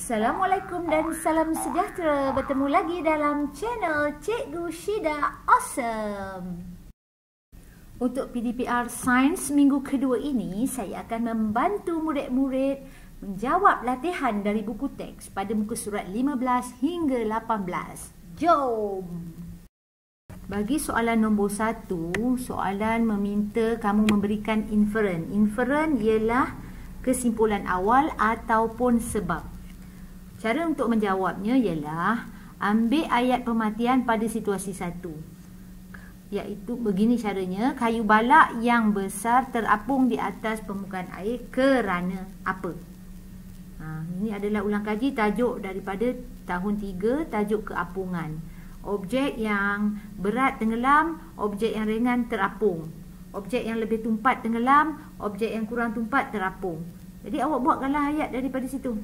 Assalamualaikum dan salam sejahtera. Bertemu lagi dalam channel Cikgu Syida Awesome. Untuk PDPR Sains minggu kedua ini, saya akan membantu murid-murid menjawab latihan dari buku teks pada muka surat 15 hingga 18. Jom! Bagi soalan nombor 1, soalan meminta kamu memberikan inferen. Inferen ialah kesimpulan awal ataupun sebab. Cara untuk menjawabnya ialah ambil ayat pematian pada situasi 1. Iaitu begini caranya, kayu balak yang besar terapung di atas permukaan air kerana apa? Ini adalah ulang kaji tajuk daripada tahun 3, tajuk keapungan. Objek yang berat tenggelam, objek yang ringan terapung. Objek yang lebih tumpat tenggelam, objek yang kurang tumpat terapung. Jadi awak buatkanlah ayat daripada situ.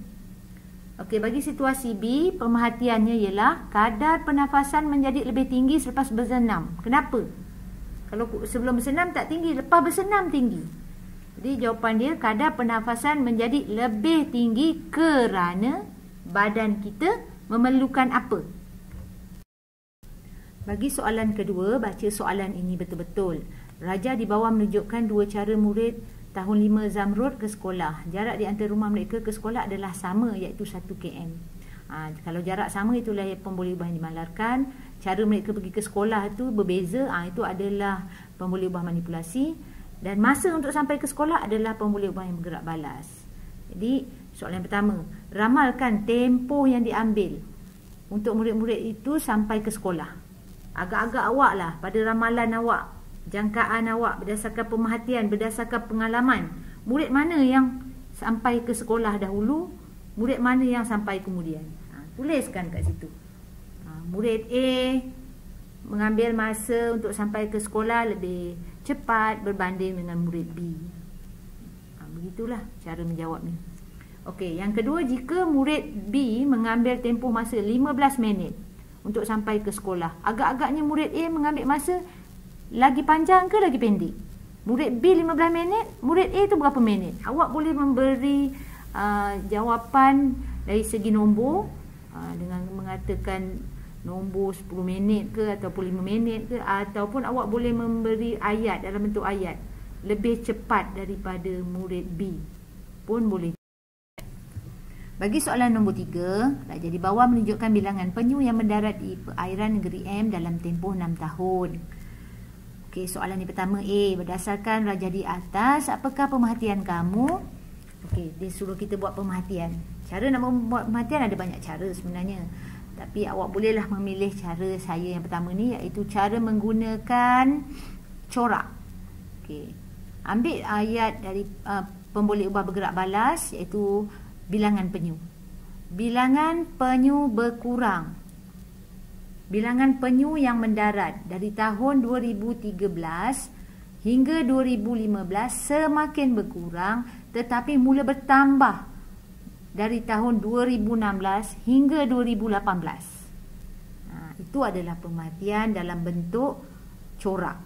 Okey, bagi situasi B, pemerhatiannya ialah kadar pernafasan menjadi lebih tinggi selepas bersenam. Kenapa? Kalau sebelum bersenam tak tinggi, lepas bersenam tinggi. Jadi jawapan dia, kadar pernafasan menjadi lebih tinggi kerana badan kita memerlukan apa? Bagi soalan kedua, baca soalan ini betul-betul. Raja di bawah menunjukkan dua cara murid tahun 5 Zamrud ke sekolah. Jarak di antara rumah mereka ke sekolah adalah sama, iaitu 1 km. Kalau jarak sama, itulah pemboleh ubah yang dimalarkan. Cara mereka pergi ke sekolah itu berbeza, itu adalah pemboleh ubah manipulasi. Dan masa untuk sampai ke sekolah adalah pemboleh ubah yang bergerak balas. Jadi soalan pertama, ramalkan tempoh yang diambil untuk murid-murid itu sampai ke sekolah. Agak-agak awak lah pada ramalan awak, jangkaan awak berdasarkan pemerhatian, berdasarkan pengalaman. Murid mana yang sampai ke sekolah dahulu, murid mana yang sampai kemudian. Tuliskan kat situ. Murid A mengambil masa untuk sampai ke sekolah lebih cepat berbanding dengan murid B. Begitulah cara menjawabnya. Okey, yang kedua, jika murid B mengambil tempoh masa 15 minit untuk sampai ke sekolah, agak-agaknya murid A mengambil masa lagi panjang ke lagi pendek? Murid B 15 minit, murid A tu berapa minit? Awak boleh memberi jawapan dari segi nombor dengan mengatakan nombor 10 minit ke ataupun 5 minit ke, ataupun awak boleh memberi ayat dalam bentuk ayat lebih cepat daripada murid B pun boleh. Bagi soalan nombor 3, Raja di bawah menunjukkan bilangan penyu yang mendarat di perairan negeri M dalam tempoh 6 tahun. Okey, soalan yang pertama A, berdasarkan raja di atas, apakah pemerhatian kamu? Okey, dia suruh kita buat pemerhatian. Cara nak buat pemerhatian ada banyak cara sebenarnya. Tapi awak bolehlah memilih cara saya yang pertama ni, iaitu cara menggunakan corak. Okey. Ambil ayat dari pemboleh ubah bergerak balas, iaitu bilangan penyu. Bilangan penyu berkurang. Bilangan penyu yang mendarat dari tahun 2013 hingga 2015 semakin berkurang, tetapi mula bertambah dari tahun 2016 hingga 2018. Itu adalah pemerhatian dalam bentuk corak.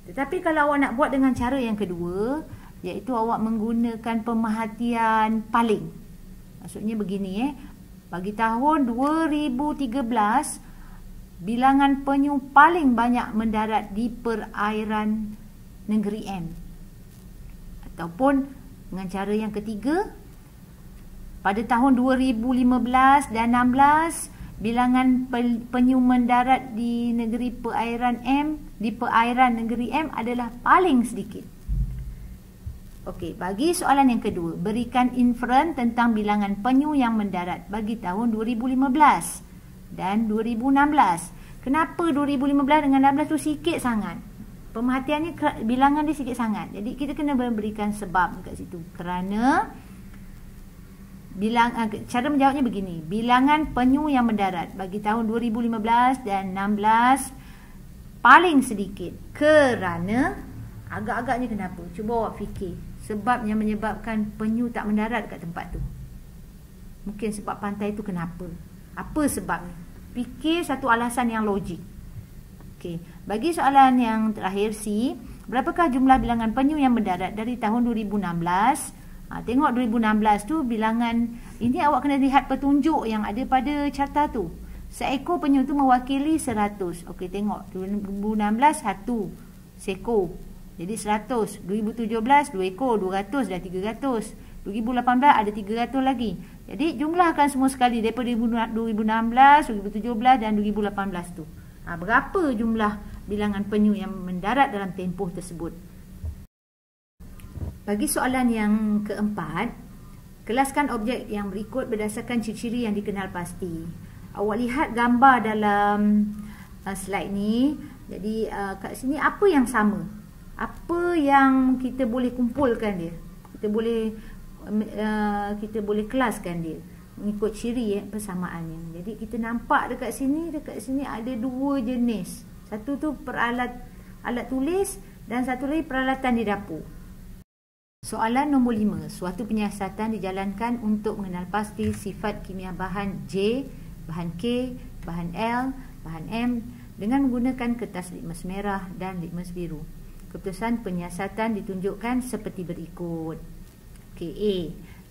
Tetapi kalau awak nak buat dengan cara yang kedua, iaitu awak menggunakan pemerhatian paling. Maksudnya begini, bagi tahun 2013 bilangan penyu paling banyak mendarat di perairan negeri M. Ataupun dengan cara yang ketiga, pada tahun 2015 dan 16, bilangan penyu mendarat di negeri perairan M, di perairan negeri M adalah paling sedikit. Okey, bagi soalan yang kedua, berikan inferen tentang bilangan penyu yang mendarat bagi tahun 2015 dan 2016. Kenapa 2015 dengan 16 tu sikit sangat? Pemerhatiannya bilangan dia sikit sangat. Jadi kita kena memberikan sebab dekat situ. Kerana cara menjawabnya begini. Bilangan penyu yang mendarat bagi tahun 2015 dan 16 paling sedikit. Kerana agak-agaknya kenapa? Cuba awak fikir. Sebab yang menyebabkan penyu tak mendarat kat tempat tu. Mungkin sebab pantai tu kenapa? Apa sebabnya? Fikir satu alasan yang logik. Okey, bagi soalan yang terakhir C, berapakah jumlah bilangan penyu yang mendarat dari tahun 2016 Tengok 2016 tu bilangan, ini awak kena lihat petunjuk yang ada pada carta tu. Seekor penyu tu mewakili 100. Okey, tengok 2016 1 seekor. Jadi 100. 2017 2 ekor, 200 dah 300. 2018 ada 300 lagi. Jadi jumlahkan semua sekali daripada 2016, 2017 dan 2018 tu. Berapa jumlah bilangan penyu yang mendarat dalam tempoh tersebut? Bagi soalan yang keempat, kelaskan objek yang berikut berdasarkan ciri-ciri yang dikenal pasti. Awak lihat gambar dalam slide ni. Jadi kat sini apa yang sama? Apa yang kita boleh kumpulkan dia? Kita boleh kelaskan dia mengikut ciri persamaannya. Jadi kita nampak dekat sini ada dua jenis. Satu tu alat tulis dan satu lagi peralatan di dapur. Soalan nombor 5. Suatu penyiasatan dijalankan untuk mengenal pasti sifat kimia bahan J, bahan K, bahan L, bahan M dengan menggunakan kertas litmus merah dan litmus biru. Keputusan penyiasatan ditunjukkan seperti berikut. Okey, A.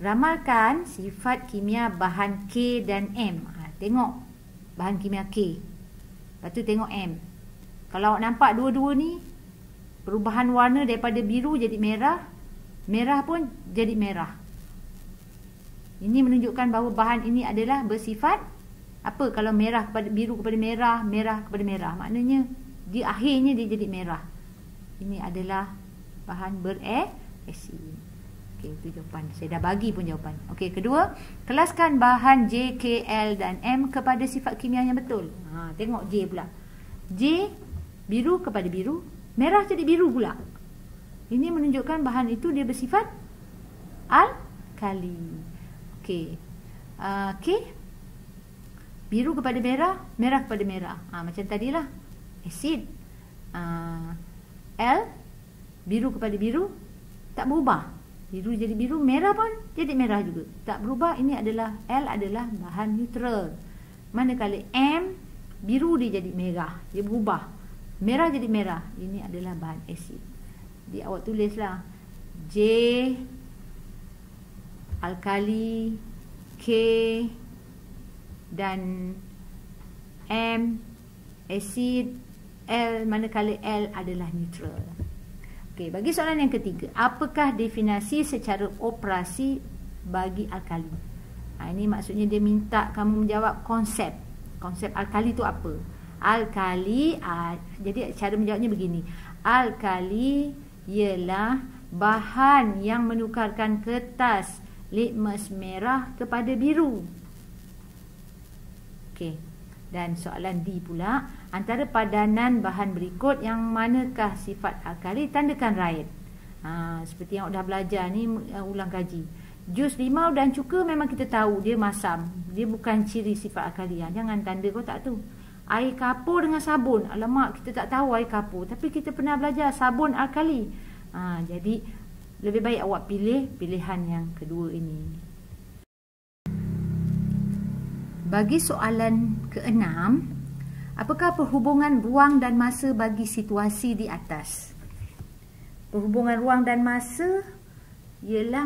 Ramalkan sifat kimia bahan K dan M. Tengok bahan kimia K. Lepas tu tengok M. Kalau awak nampak dua-dua ni, perubahan warna daripada biru jadi merah, merah pun jadi merah. Ini menunjukkan bahawa bahan ini adalah bersifat apa? Kalau merah kepada biru kepada merah, merah kepada merah, maknanya di akhirnya dia jadi merah. Ini adalah bahan beresin. Okey, itu jawapan. Saya dah bagi pun jawapan. Okey, kedua, kelaskan bahan J, K, L dan M kepada sifat kimia yang betul. Tengok J pula. J, biru kepada biru, merah jadi biru pula. Ini menunjukkan bahan itu dia bersifat alkali. Okey. K, biru kepada merah, merah kepada merah. Macam tadilah. Asid. L, biru kepada biru, tak berubah. Biru jadi biru, merah pun jadi merah juga. Tak berubah. Ini adalah L adalah bahan neutral. Manakala M, biru dia jadi merah. Dia berubah. Merah jadi merah. Ini adalah bahan asid. Jadi awak tulislah J, alkali, K dan M, asid, L, manakala L adalah neutral. Okey, bagi soalan yang ketiga, apakah definisi secara operasi bagi alkali? Ini maksudnya dia minta kamu menjawab konsep. Konsep alkali itu apa? Alkali, jadi cara menjawabnya begini. Alkali ialah bahan yang menukarkan kertas litmus merah kepada biru. Okey. Dan soalan D pula, antara padanan bahan berikut yang manakah sifat alkali? Tandakan right. Seperti yang dah belajar ni, ulang kaji. Jus limau dan cuka memang kita tahu dia masam. Dia bukan ciri sifat alkali. Jangan tanda kau tak tahu. Air kapur dengan sabun. Alamak, kita tak tahu air kapur. Tapi kita pernah belajar sabun alkali. Jadi lebih baik awak pilih pilihan yang kedua ini. Bagi soalan keenam, apakah perhubungan ruang dan masa bagi situasi di atas? Perhubungan ruang dan masa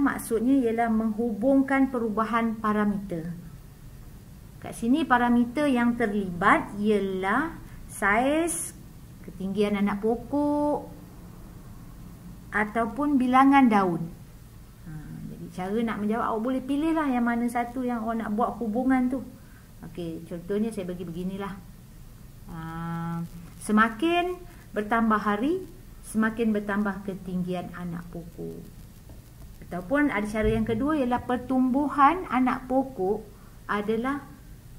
maksudnya ialah menghubungkan perubahan parameter. Kat sini parameter yang terlibat ialah saiz, ketinggian anak pokok ataupun bilangan daun. Jadi cara nak menjawab, awak boleh pilihlah yang mana satu yang awak nak buat hubungan tu. Okey, contohnya saya bagi beginilah. Semakin bertambah hari, semakin bertambah ketinggian anak pokok. Ataupun ada cara yang kedua ialah pertumbuhan anak pokok adalah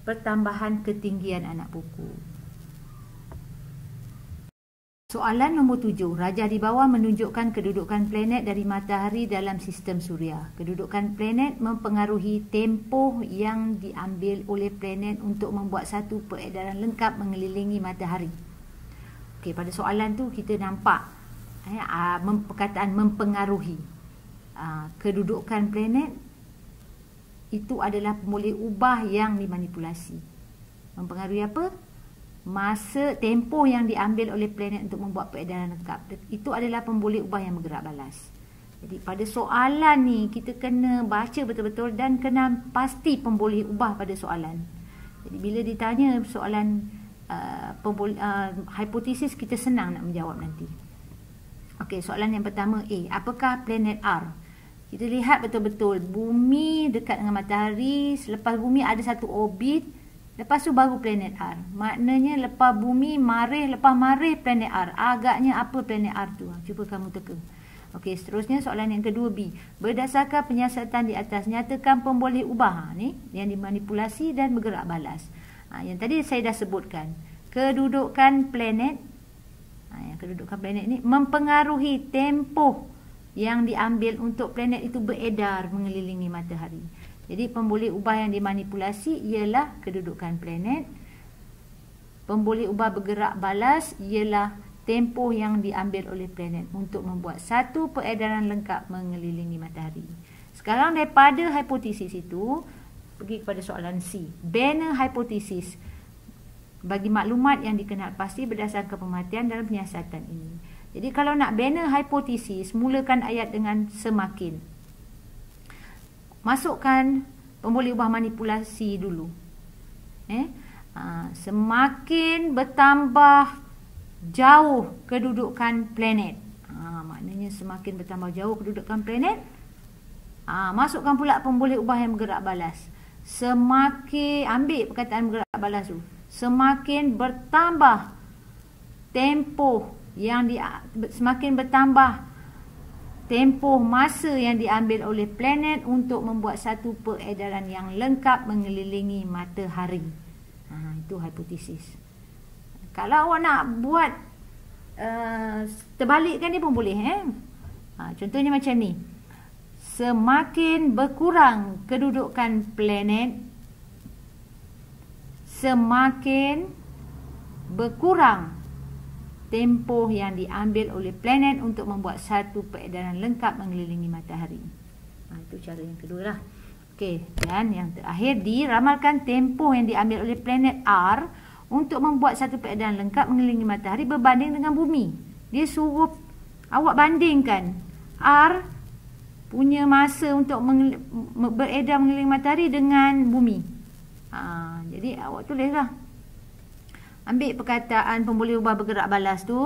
pertambahan ketinggian anak pokok. Soalan nombor 7. Rajah di bawah menunjukkan kedudukan planet dari matahari dalam sistem suria. Kedudukan planet mempengaruhi tempoh yang diambil oleh planet untuk membuat satu peredaran lengkap mengelilingi matahari. Okey, pada soalan tu kita nampak perkataan mempengaruhi. Kedudukan planet itu adalah pemboleh ubah yang dimanipulasi. Mempengaruhi apa? Masa tempoh yang diambil oleh planet untuk membuat peredaran lengkap. Itu adalah pemboleh ubah yang bergerak balas. Jadi pada soalan ni kita kena baca betul-betul dan kena pasti pemboleh ubah pada soalan. Jadi bila ditanya soalan hipotesis, kita senang nak menjawab nanti. Okey, soalan yang pertama A. Apakah planet R? Kita lihat betul-betul bumi dekat dengan matahari, selepas bumi ada satu orbit, lepas tu baru planet R. Maknanya lepas bumi marih, lepas marih planet R. Agaknya apa planet R tu? Cuba kamu teka. Okey, seterusnya soalan yang kedua B. Berdasarkan penyiasatan di atas, nyatakan pemboleh ubah. Ni yang dimanipulasi dan bergerak balas. Yang tadi saya dah sebutkan. Kedudukan planet, yang kedudukan planet ni mempengaruhi tempoh yang diambil untuk planet itu beredar mengelilingi matahari. Jadi pemboleh ubah yang dimanipulasi ialah kedudukan planet. Pemboleh ubah bergerak balas ialah tempoh yang diambil oleh planet untuk membuat satu peredaran lengkap mengelilingi matahari. Sekarang daripada hipotesis itu pergi kepada soalan C. Banner hipotesis bagi maklumat yang dikenal pasti berdasarkan pemerhatian dalam penyiasatan ini. Jadi kalau nak banner hipotesis, mulakan ayat dengan semakin. Masukkan pemboleh ubah manipulasi dulu. Semakin bertambah jauh kedudukan planet. Maknanya semakin bertambah jauh kedudukan planet. Masukkan pula pemboleh ubah yang bergerak balas. Semakin, ambil perkataan bergerak balas tu. Semakin bertambah tempoh yang semakin bertambah tempoh masa yang diambil oleh planet untuk membuat satu peredaran yang lengkap mengelilingi matahari. Itu hipotesis. Kalau awak nak buat terbalikkan ni pun boleh. Contohnya macam ni. Semakin berkurang kedudukan planet, semakin berkurang tempoh yang diambil oleh planet untuk membuat satu peredaran lengkap mengelilingi matahari. Itu cara yang kedua lah. Okey, dan yang terakhir, diramalkan tempoh yang diambil oleh planet R untuk membuat satu peredaran lengkap mengelilingi matahari berbanding dengan bumi. Dia suruh awak bandingkan R punya masa untuk beredar mengelilingi matahari dengan bumi. Jadi awak tulislah. Ambil perkataan pemboleh ubah bergerak balas tu.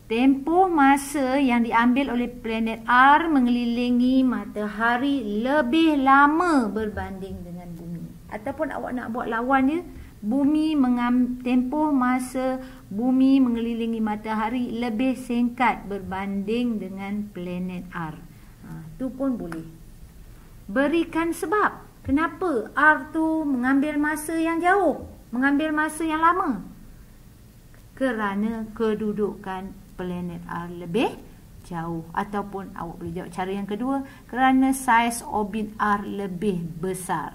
Tempoh masa yang diambil oleh planet R mengelilingi matahari lebih lama berbanding dengan bumi. Ataupun awak nak buat lawan dia, tempoh masa bumi mengelilingi matahari lebih singkat berbanding dengan planet R. Itu pun boleh. Berikan sebab kenapa R tu mengambil masa yang jauh, mengambil masa yang lama. Kerana kedudukan planet R lebih jauh. Ataupun awak boleh jawab cara yang kedua, kerana saiz orbit R lebih besar.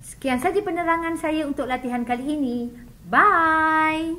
Sekian saja penerangan saya untuk latihan kali ini. Bye!